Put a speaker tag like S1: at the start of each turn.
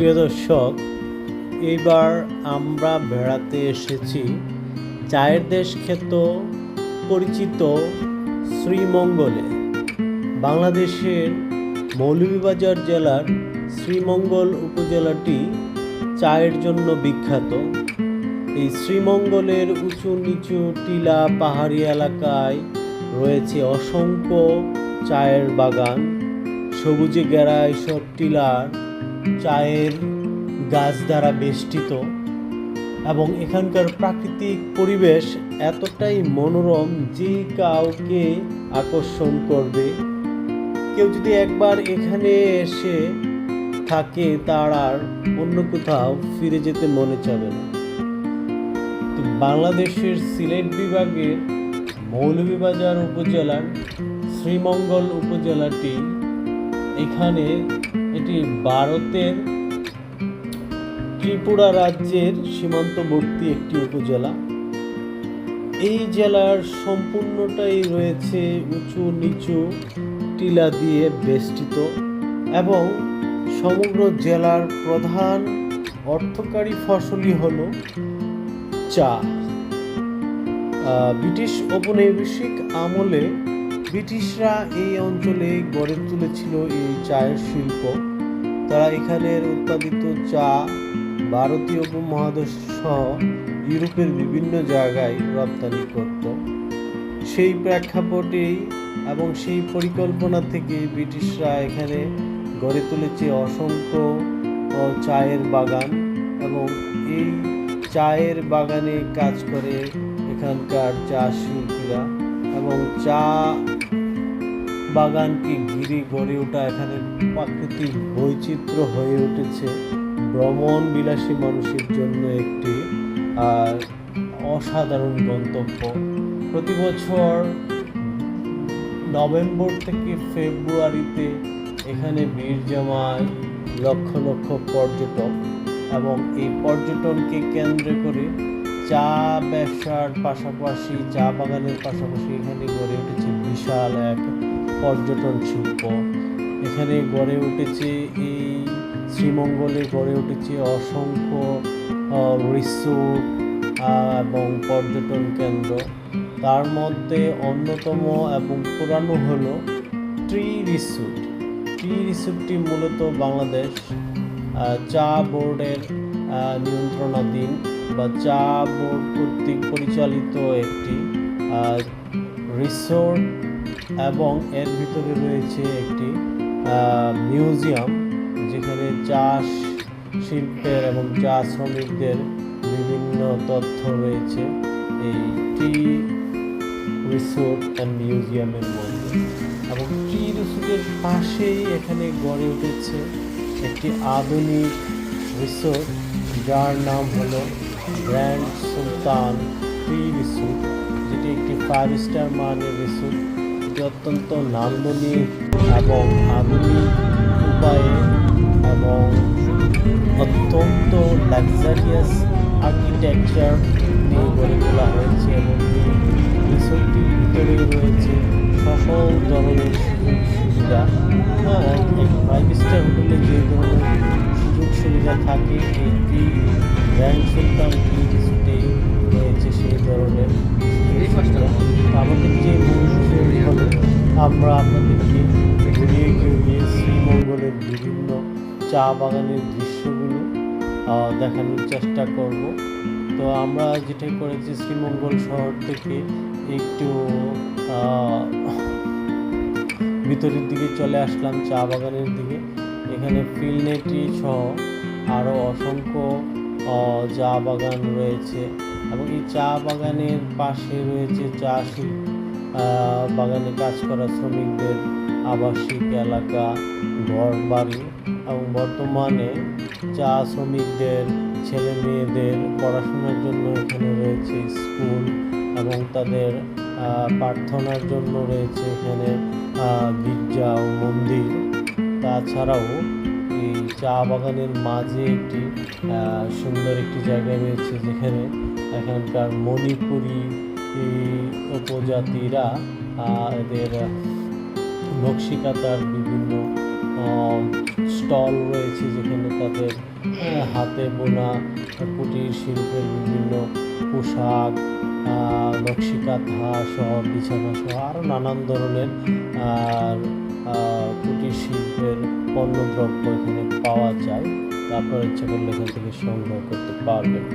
S1: প্রিয় দর্শক, এইবার আমরা বেড়াতে এসেছি চায়ের দেশ খ্যাত পরিচিত শ্রীমঙ্গলে। বাংলাদেশের মৌলভীবাজার জেলার শ্রীমঙ্গল উপজেলাটি চায়ের জন্য বিখ্যাত। এই শ্রীমঙ্গলের উঁচু নিচু টিলা পাহাড়ি এলাকায় রয়েছে অসংখ্য চায়ের বাগান। সবুজে ঘেরা এসব টিলার চায়ের গাছ দ্বারা বেষ্টিত এবং এখানকার প্রাকৃতিক পরিবেশ এতটাই মনোরম যে কাউকে আকর্ষণ করবে। কেউ যদি একবার এখানে এসে থাকে তার আর অন্য কোথাও ফিরে যেতে মনে চাবে না। তো বাংলাদেশের সিলেট বিভাগের মৌলভীবাজার উপজেলার শ্রীমঙ্গল উপজেলাটি এটি ভারতের ত্রিপুরা রাজ্যের সীমান্তবর্তী একটি উপজেলা। এই জেলার সম্পূর্ণটাই রয়েছে উঁচু নিচু টিলা দিয়ে বেষ্টিত এবং সমগ্র জেলার প্রধান অর্থকারী ফসলই হলো চা। ব্রিটিশ ঔপনিবেশিক আমলে ব্রিটিশরা এই অঞ্চলে গড়ে তুলেছিল এই চায়ের শিল্প। তারা এখানের উৎপাদিত চা ভারতীয় উপমহাদেশ সহ ইউরোপের বিভিন্ন জায়গায় রপ্তানি করত। সেই প্রেক্ষাপটেই এবং সেই পরিকল্পনা থেকে ব্রিটিশরা এখানে গড়ে তুলেছে অসংখ্য চায়ের বাগান এবং এই চায়ের বাগানে কাজ করে এখানকার চা শিল্পীরা এবং চা বাগানকে ঘিরে গড়ে ওঠা এখানে প্রাকৃতিক বৈচিত্র্য হয়ে উঠেছে ভ্রমণ বিলাসী মানুষের জন্য একটি অসাধারণ গন্তব্য। প্রতি বছর নভেম্বর থেকে ফেব্রুয়ারিতে এখানে ভিড় জমায় লক্ষ লক্ষ পর্যটক এবং এই পর্যটনকে কেন্দ্র করে চা ব্যবসার পাশাপাশি চা বাগানের পাশাপাশি এখানে গড়ে উঠেছে বিশাল এক পর্যটন শিল্প। এখানে গড়ে উঠেছে এই শ্রীমঙ্গলে গড়ে উঠেছে অসংখ্য রিসোর্ট এবং পর্যটন কেন্দ্র। তার মধ্যে অন্যতম এবং পুরানো হলো ট্রি রিসোর্ট। ট্রি রিসোর্টটি মূলত বাংলাদেশ চা বোর্ডের নিয়ন্ত্রণাধীন বা চা বোর্ড কর্তৃক পরিচালিত একটি রিসোর্ট এবং এর ভিতরে রয়েছে একটি মিউজিয়াম যেখানে চা শিল্পের এবং চা শ্রমিকদের বিভিন্ন তথ্য রয়েছে এই টি রিসোর্ট অ্যান্ড মিউজিয়ামের মধ্যে। এবং টি রিসোর্টের পাশেই এখানে গড়ে উঠেছে একটি আধুনিক রিসোর্ট যার নাম হলো গ্র্যান্ড সুলতান টি রিসোর্ট, যেটি একটি 5 স্টার মানের রিসোর্ট। এটি অত্যন্ত নান্দনিক এবং আধুনিক উপায়ে এবং অত্যন্ত লাক্সারিয়াস আর্কিটেকচার নিয়ে গড়ে তোলা হয়েছে এবং এই রিসোর্টটির ভিতরে রয়েছে সকল ধরনের সুযোগ সুবিধা। এক 5 স্টার হোটেলে যে ধরনের সুযোগ সুবিধা থাকে এই গ্র্যান্ড সুলতান টি রিসোর্টেই রয়েছে সেই ধরনের। আমাদের যে মূল হলো আমরা আপনাদেরকে ঘুরিয়ে ঘুরিয়ে শ্রীমঙ্গলের বিভিন্ন চা বাগানের দৃশ্যগুলো দেখানোর চেষ্টা করব। তো আমরা যেটা করেছি শ্রীমঙ্গল শহর থেকে একটু ভিতরের দিকে চলে আসলাম চা বাগানের দিকে। এখানে ফিলনেটি সহ আরও অসংখ্য চা বাগান রয়েছে এবং এই চা বাগানের পাশে রয়েছে চা বাগানে কাজ করা শ্রমিকদের আবাসিক এলাকা, ঘর বাড়ি এবং বর্তমানে চা শ্রমিকদের ছেলে মেয়েদের পড়াশোনার জন্য এখানে রয়েছে স্কুল এবং তাদের প্রার্থনার জন্য রয়েছে এখানে গির্জা ও মন্দির। তাছাড়াও এই চা বাগানের মাঝে একটি সুন্দর একটি জায়গা রয়েছে যেখানে এখানকার মণিপুরি উপজাতিরা এদের নকশিকাতার বিভিন্ন স্টল রয়েছে যেখানে তাদের হাতে বোনা কুটির শিল্পের বিভিন্ন পোশাক, নকশি কাঁথা সহ, বিছানা সহ আরও নানান ধরনের কুটির শিল্পের পণ্যদ্রব্য এখানে পাওয়া যায়। আপনারা ইচ্ছা করলে এখান থেকে সংগ্রহ করতে পারবেন।